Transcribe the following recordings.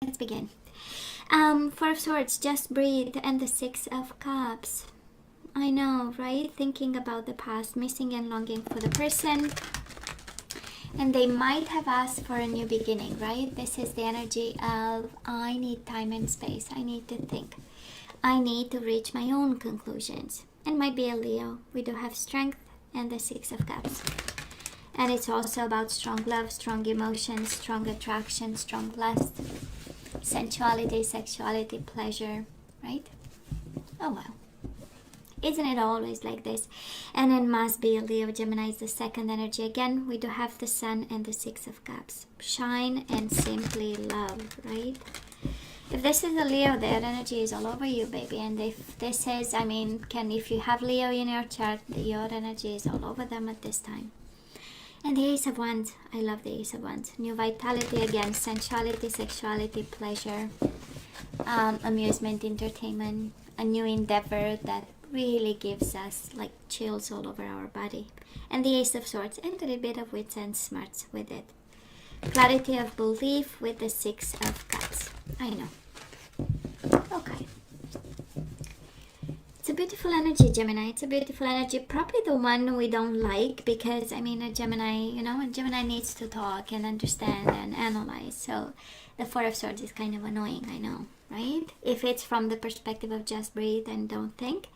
let's begin. Four of Swords, just breathe, and the Six of Cups. I know, right? Thinking about the past, missing and longing for the person. And they might have asked for a new beginning, right? This is the energy of, I need time and space. I need to think. I need to reach my own conclusions. And might be a Leo. We do have strength and the Six of Cups. And it's also about strong love, strong emotions, strong attraction, strong lust, sensuality, sexuality, pleasure, right? Oh well. Isn't it always like this? And it must be a Leo. Gemini is the second energy. Again, we do have the Sun and the Six of Cups. Shine and simply love, right? If this is a Leo, their energy is all over you, baby. And if this is, if you have Leo in your chart, your energy is all over them at this time. And the Ace of Wands. I love the Ace of Wands. New vitality again. Sensuality, sexuality, pleasure, amusement, entertainment. A new endeavor that really gives us like chills all over our body. And the Ace of Swords, and a little bit of wits and smarts with it. Clarity of belief with the Six of Cups. I know. Okay. It's a beautiful energy, Gemini. It's a beautiful energy. Probably the one we don't like because, a Gemini, a Gemini needs to talk and understand and analyze. So the Four of Swords is kind of annoying, I know, right? If it's from the perspective of just breathe and don't think.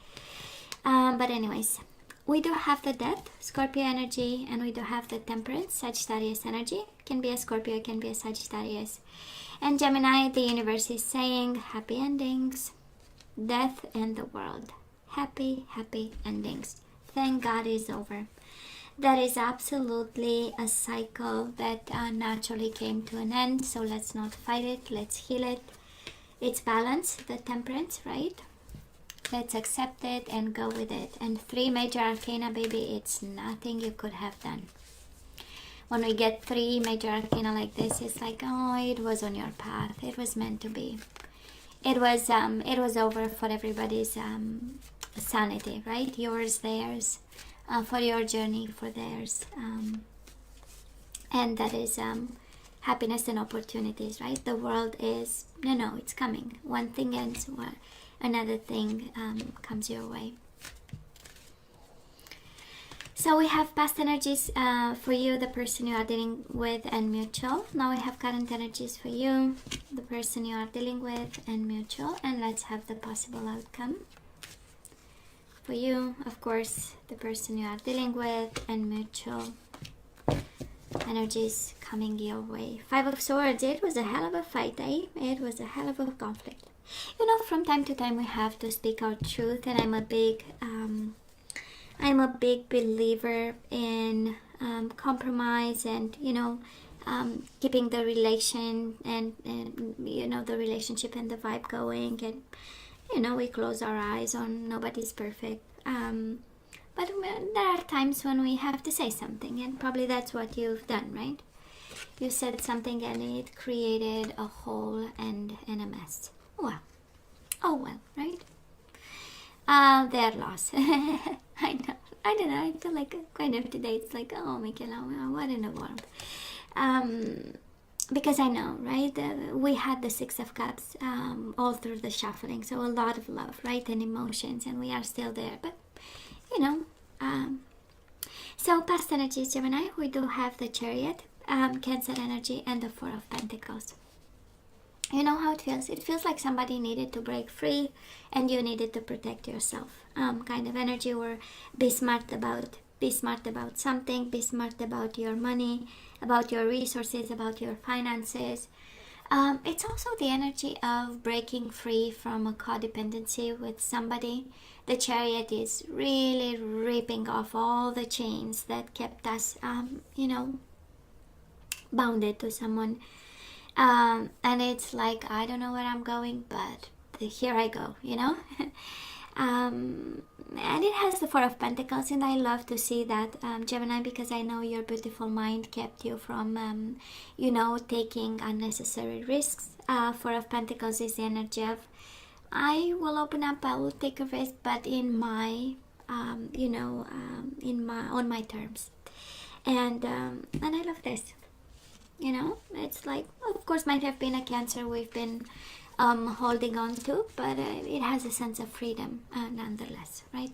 But anyways, we do have the Death, Scorpio energy, and we do have the Temperance, Sagittarius energy. Can be a Scorpio, can be a Sagittarius. And Gemini, the universe is saying happy endings, death and the world. Happy, happy endings. Thank God it's over. That is absolutely a cycle that naturally came to an end. So let's not fight it. Let's heal it. It's balance, the Temperance, right? Let's accept it and go with it. And 3 major arcana, baby, it's nothing you could have done. When we get 3 major arcana like this, it's like, oh, it was on your path. It was meant to be. It was over for everybody's sanity, right? Yours, theirs, for your journey, for theirs. And that is happiness and opportunities, right? The world is, no, it's coming. One thing ends, another thing comes your way. So we have past energies for you, the person you are dealing with, and mutual. Now we have current energies for you, the person you are dealing with, and mutual. And let's have the possible outcome. For you, of course, the person you are dealing with, and mutual. Energies coming your way. 5 of Swords. It was a hell of a fight, eh? It was a hell of a conflict. From time to time we have to speak our truth, and I'm a big believer in compromise and keeping the relation and the relationship and the vibe going, and we close our eyes on nobody's perfect, but there are times when we have to say something, and probably that's what you've done, right? You said something and it created a hole and a mess. Oh well, right? Their loss. I know. I don't know. I feel like kind of today it's like, oh, Michaela, what in the world? Because I know, right? We had the Six of Cups all through the shuffling. So a lot of love, right? And emotions. And we are still there. But, so past energies, Gemini, we do have the Chariot, Cancer energy, and the Four of Pentacles. You know how it feels? It feels like somebody needed to break free and you needed to protect yourself. Kind of energy, or be smart about something, be smart about your money, about your resources, about your finances. It's also the energy of breaking free from a codependency with somebody. The Chariot is really ripping off all the chains that kept us, bounded to someone. And it's like, I don't know where I'm going, but here I go, and it has the Four of Pentacles, and I love to see that, Gemini, because I know your beautiful mind kept you from, taking unnecessary risks. Four of Pentacles is the energy of, I will open up, I will take a risk, but in my, on my terms. And I love this. you know. It's like, of course, might have been a Cancer we've been holding on to, but it has a sense of freedom nonetheless, right?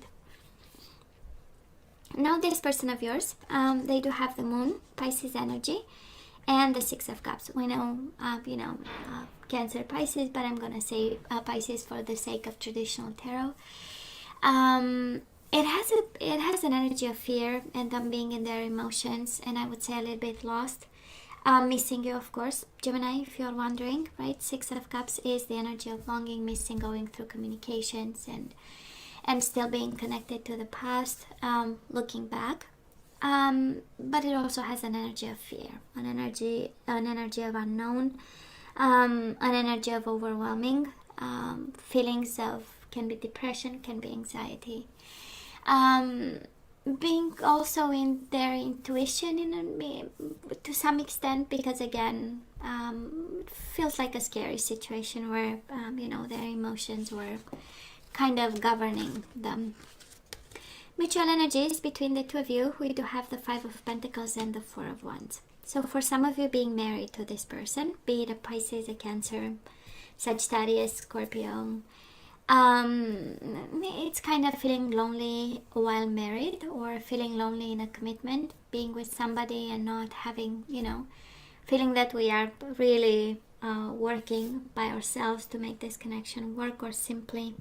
Now this person of yours, they do have the Moon, Pisces energy, and the Six of Cups. We know, Cancer, Pisces, but I'm gonna say Pisces for the sake of traditional tarot. It has an energy of fear and them being in their emotions, and I would say a little bit lost. Missing you, of course, Gemini, if you're wondering, right? Six of Cups is the energy of longing, missing, going through communications, and still being connected to the past, looking back. But it also has an energy of fear, an energy of unknown, an energy of overwhelming feelings of, can be depression, can be anxiety, being also in their intuition to some extent, because again, it feels like a scary situation where their emotions were kind of governing them. Mutual energies between the two of you, we do have the Five of Pentacles and the Four of Wands. So for some of you being married to this person, be it a Pisces, a Cancer, Sagittarius, Scorpio, it's kind of feeling lonely while married, or feeling lonely in a commitment, being with somebody and not having, feeling that we are really working by ourselves to make this connection work, or simply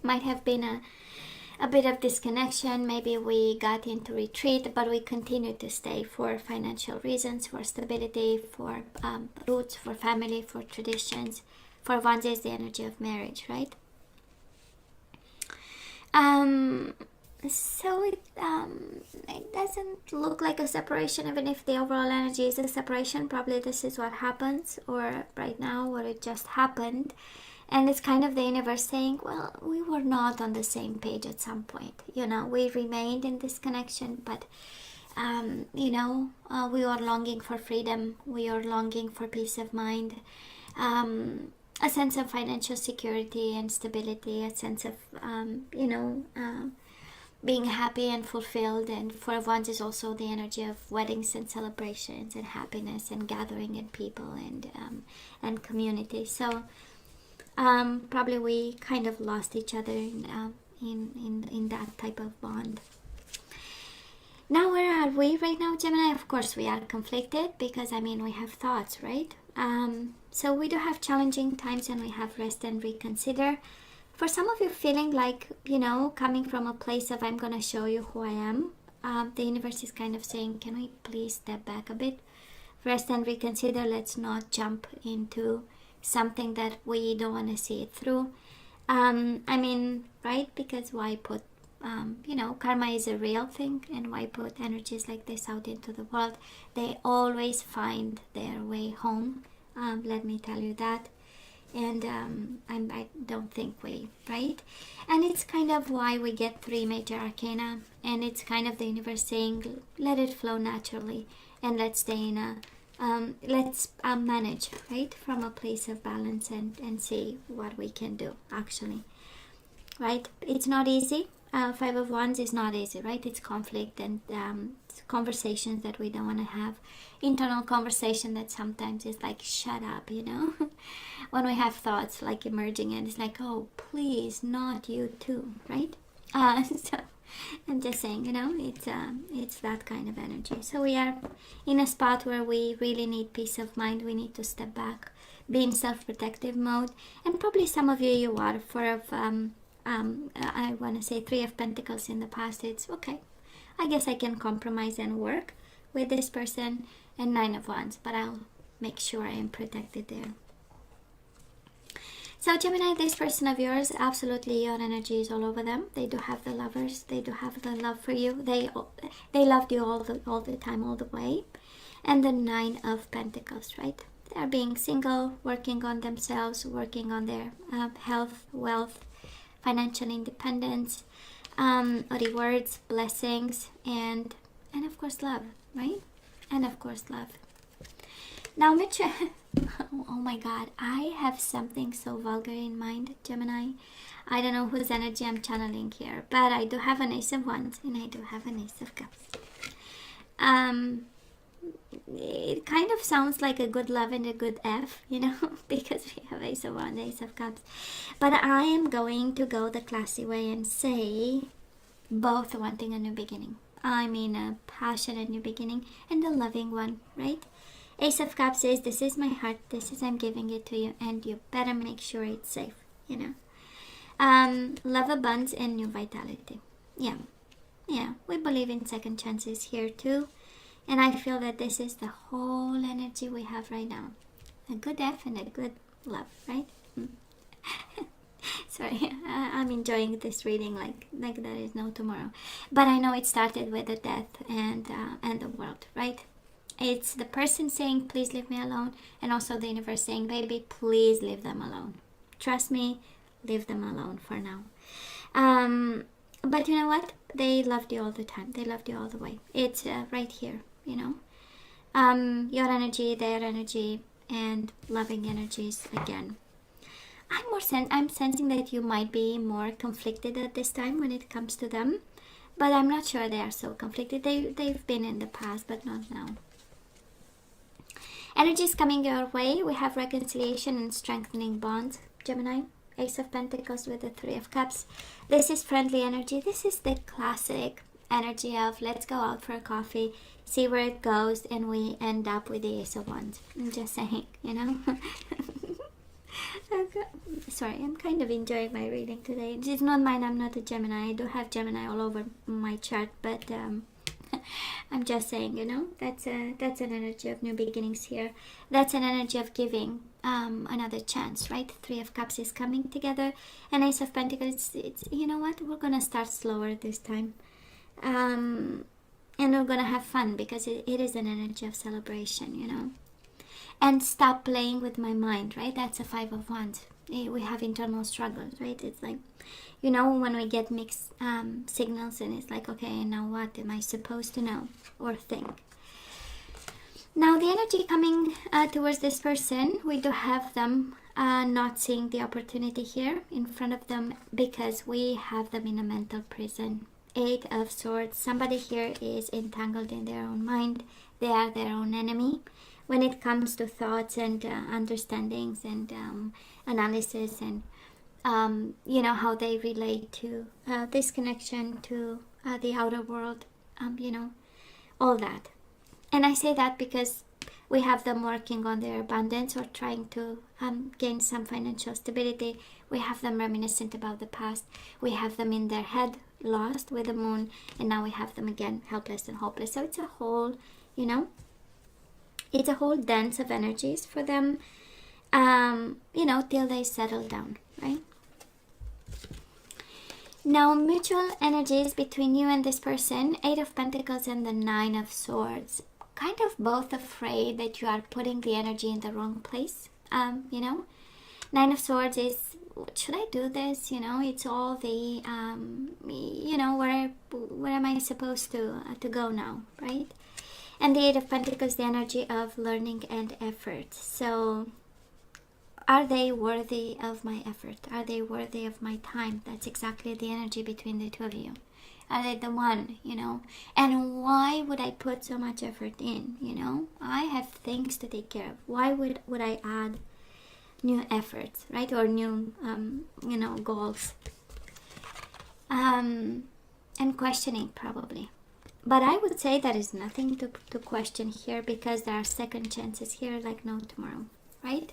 might have been a bit of disconnection. Maybe we got into retreat, but we continue to stay for financial reasons, for stability, for roots, for family, for traditions. For Wands is the energy of marriage, right? So it doesn't look like a separation, even if the overall energy is a separation. Probably this is what happens, or right now, or it just happened. And it's kind of the universe saying, well, we were not on the same page at some point. We remained in this connection, but, we are longing for freedom. We are longing for peace of mind, a sense of financial security and stability, a sense of, being happy and fulfilled. And Four of Wands is also the energy of weddings and celebrations and happiness and gathering and people and community. So, probably we kind of lost each other in that type of bond. Now, where are we right now, Gemini? Of course, we are conflicted because, we have thoughts, right? So we do have challenging times, and we have rest and reconsider. For some of you feeling like, coming from a place of, I'm going to show you who I am, the universe is kind of saying, can we please step back a bit? Rest and reconsider. Let's not jump into something that we don't want to see it through. Right? Because why put, karma is a real thing, and why put energies like this out into the world? They always find their way home. Let me tell you that. And I don't think right? And it's kind of why we get 3 major arcana, and it's kind of the universe saying, let it flow naturally, and let's stay in a let's manage, right, from a place of balance, and see what we can do, actually, right? It's not easy. Five of Wands is not easy, right? It's conflict and conversations that we don't want to have, internal conversation that sometimes is like, shut up, when we have thoughts like emerging, and it's like, oh, please, not you too, right? So I'm just saying, it's that kind of energy. So we are in a spot where we really need peace of mind. We need to step back, be in self-protective mode. And probably some of you are. I want to say 3 of Pentacles in the past. It's okay. I guess I can compromise and work with this person. And 9 of Wands, but I'll make sure I am protected there. So Gemini, this person of yours, absolutely your energy is all over them. They do have the Lovers. They do have the love for you. They loved you all the time, all the way. And the 9 of Pentacles, right? They are being single, working on themselves, working on their health, wealth, financial independence, rewards, blessings, and of course love, right? And of course love. Now, oh my God, I have something so vulgar in mind, Gemini. I don't know whose energy I'm channeling here, but I do have an Ace of Wands, and I do have an Ace of Cups. it kind of sounds like a good love and a good F, you know, because we have Ace of Wands, Ace of Cups. But I am going to go the classy way and say both wanting a new beginning. I mean a passionate new beginning and a loving one, right? Ace of Cups says, this is my heart, this is I'm giving it to you, and you better make sure it's safe, you know. Love abundance and new vitality. Yeah, we believe in second chances here too. And I feel that this is the whole energy we have right now. A good F and a good love, right? Sorry, I'm enjoying this reading like there is no tomorrow. But I know it started with the death and the world, right? It's the person saying, please leave me alone. And also the universe saying, baby, please leave them alone. Trust me, leave them alone for now. But you know what? They loved you all the time. They loved you all the way. It's right here, you know. Your energy, their energy, and loving energies again. I'm sensing that you might be more conflicted at this time when it comes to them. But I'm not sure they are so conflicted. They've been in the past, but not now. Energies coming your way. We have reconciliation and strengthening bonds, Gemini. Ace of Pentacles with the Three of Cups. This is friendly energy. This is the classic energy of let's go out for a coffee, see where it goes, and we end up with the Ace of Wands. I'm just saying, you know. Sorry, I'm kind of enjoying my reading today. It's not mine, I'm not a Gemini. I do have Gemini all over my chart, but I'm just saying, you know, that's an energy of new beginnings here. That's an energy of giving another chance, right? Three of Cups is coming together, and Ace of Pentacles, it's you know what, we're gonna start slower this time, and we're gonna have fun because it is an energy of celebration, you know. And stop playing with my mind, right? That's a Five of Wands. We have internal struggles, right? It's like, you know, when we get mixed signals, and it's like, okay, now what am I supposed to know or think? Now the energy coming towards this person, we do have them not seeing the opportunity here in front of them because we have them in a mental prison. Eight of Swords. Somebody here is entangled in their own mind. They are their own enemy when it comes to thoughts and understandings and analysis and you know, how they relate to this connection to the outer world, you know, all that. And I say that because we have them working on their abundance or trying to gain some financial stability. We have them reminiscent about the past. We have them in their head, lost with the moon, and now we have them again, helpless and hopeless. So it's a whole, you know, it's a whole dance of energies for them, you know, till they settle down, right? Now, mutual energies between you and this person, Eight of Pentacles and the Nine of Swords. Kind of both afraid that you are putting the energy in the wrong place, you know. Nine of Swords is, should I do this? You know, it's all the, you know, where am I supposed to go now, right? And the Eight of Pentacles, the energy of learning and effort. So, are they worthy of my effort? Are they worthy of my time? That's exactly the energy between the two of you. Are they the one, you know? And why would I put so much effort in, you know? I have things to take care of. Why would I add new efforts, right? Or new, you know, goals? And questioning, probably. But I would say there is nothing to question here because there are second chances here like no tomorrow, right?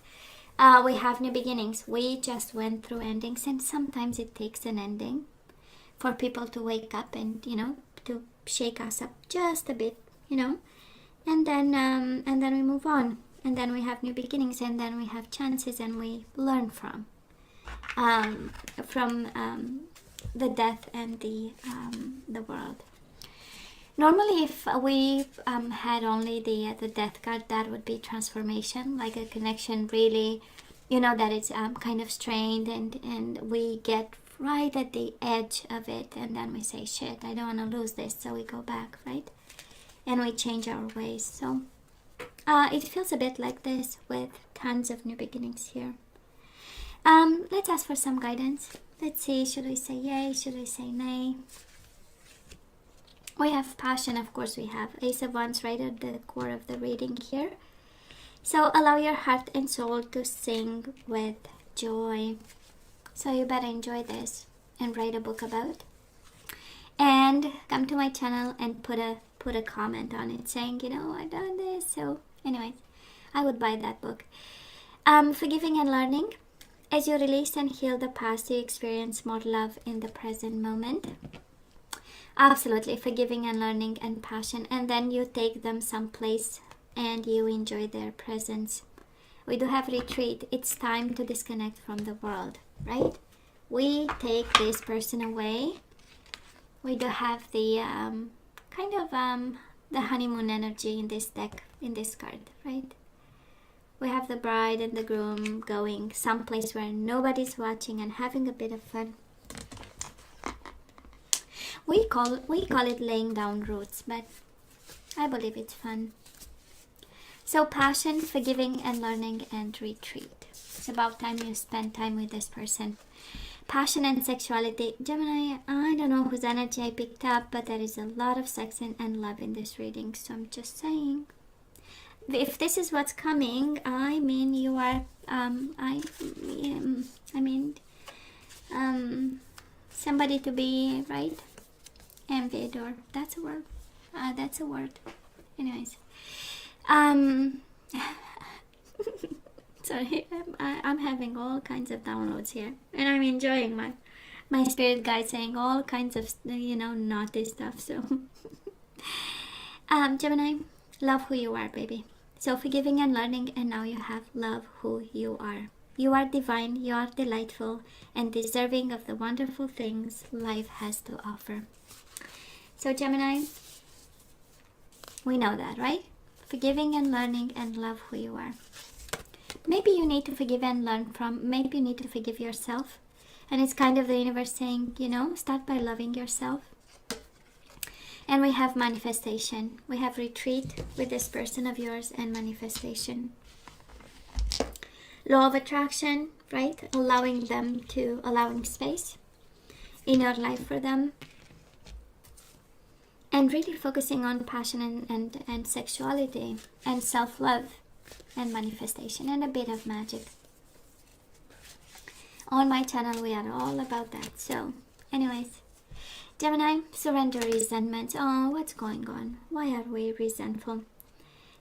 We have new beginnings. We just went through endings, and sometimes it takes an ending for people to wake up and, you know, to shake us up just a bit, you know, and then we move on, and then we have new beginnings, and then we have chances, and we learn from the death and the world. Normally, if we had only the death card, that would be transformation, like a connection really, you know, that it's kind of strained, and we get right at the edge of it, and then we say, shit, I don't want to lose this, so we go back, right? And we change our ways. So it feels a bit like this with tons of new beginnings here. Let's ask for some guidance. Let's see, should we say yay, should we say nay? We have passion, of course. We have Ace of Wands right at the core of the reading here. So allow your heart and soul to sing with joy. So you better enjoy this and write a book about it. And come to my channel and put a comment on it saying, you know, I've done this. So anyways, I would buy that book. Forgiving and learning. As you release and heal the past, you experience more love in the present moment. Absolutely, forgiving and learning and passion. And then you take them someplace and you enjoy their presence. We do have retreat. It's time to disconnect from the world, right? We take this person away. We do have the the honeymoon energy in this deck, in this card, right? We have the bride and the groom going someplace where nobody's watching and having a bit of fun. We call it laying down roots, but I believe it's fun. So passion, forgiving and learning, and retreat. It's about time you spend time with this person. Passion and sexuality. Gemini, I don't know whose energy I picked up, but there is a lot of sex and love in this reading. So I'm just saying. If this is what's coming, I mean you are, somebody to be, right, envied, or that's a word. That's a word. Anyways, sorry, I'm having all kinds of downloads here, and I'm enjoying my spirit guide saying all kinds of, you know, naughty stuff. So, Gemini, love who you are, baby. So forgiving and learning, and now you have love who you are. You are divine, you are delightful, and deserving of the wonderful things life has to offer. So Gemini, we know that, right? Forgiving and learning and love who you are. Maybe you need to forgive and learn from, maybe you need to forgive yourself. And it's kind of the universe saying, you know, start by loving yourself. And we have manifestation. We have retreat with this person of yours and manifestation. Law of attraction, right? Allowing space in your life for them. And really focusing on passion and sexuality and self-love and manifestation and a bit of magic. On my channel, we are all about that. So, anyways, Gemini, surrender resentment. Oh, what's going on? Why are we resentful?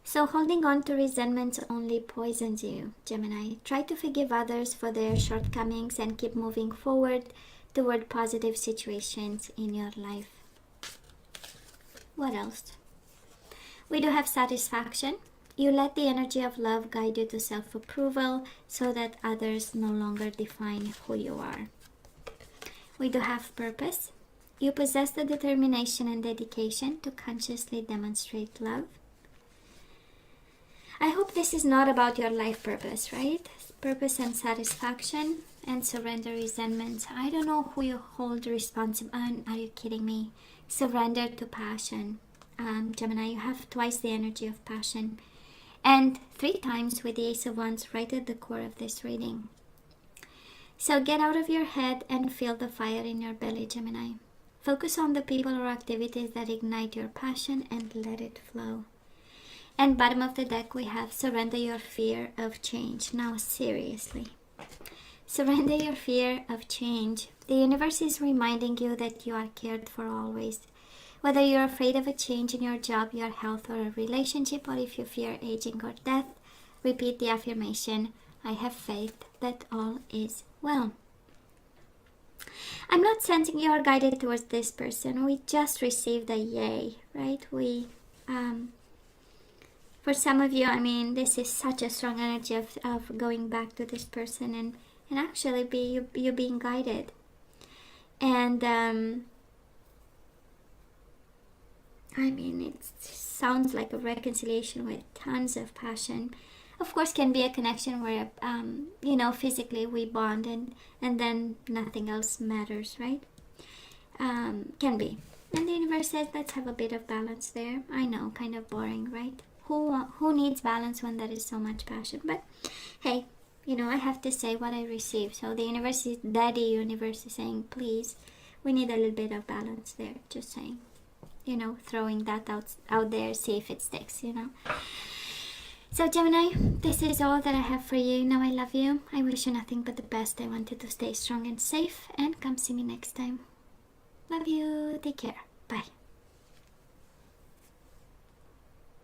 So holding on to resentment only poisons you, Gemini. Try to forgive others for their shortcomings and keep moving forward toward positive situations in your life. What else? We do have satisfaction. You let the energy of love guide you to self-approval so that others no longer define who you are. We do have purpose. You possess the determination and dedication to consciously demonstrate love. I hope this is not about your life purpose, right? Purpose and satisfaction and surrender resentments. I don't know who you hold responsible. Are you kidding me? Surrender to passion. Gemini, you have twice the energy of passion. And 3 times with the Ace of Wands right at the core of this reading. So get out of your head and feel the fire in your belly, Gemini. Focus on the people or activities that ignite your passion and let it flow. And bottom of the deck we have surrender your fear of change. Now seriously. Surrender your fear of change. The universe is reminding you that you are cared for always. Whether you're afraid of a change in your job, your health, or a relationship, or if you fear aging or death, repeat the affirmation, I have faith that all is well. I'm not sensing you are guided towards this person. We just received a yay, right? For some of you, I mean, this is such a strong energy of going back to this person and actually you being guided. And I mean, it sounds like a reconciliation with tons of passion. Of course, can be a connection where, physically we bond and then nothing else matters, right? Can be. And the universe says, let's have a bit of balance there. I know, kind of boring, right? Who needs balance when there is so much passion? But hey, I have to say what I receive. So the universe Daddy Universe is saying, please, we need a little bit of balance there. Just saying. you know, throwing that out there, see if it sticks, you know. So Gemini, this is all that I have for you. Now I love you. I wish you nothing but the best. I want you to stay strong and safe, and come see me next time. Love you. Take care. Bye.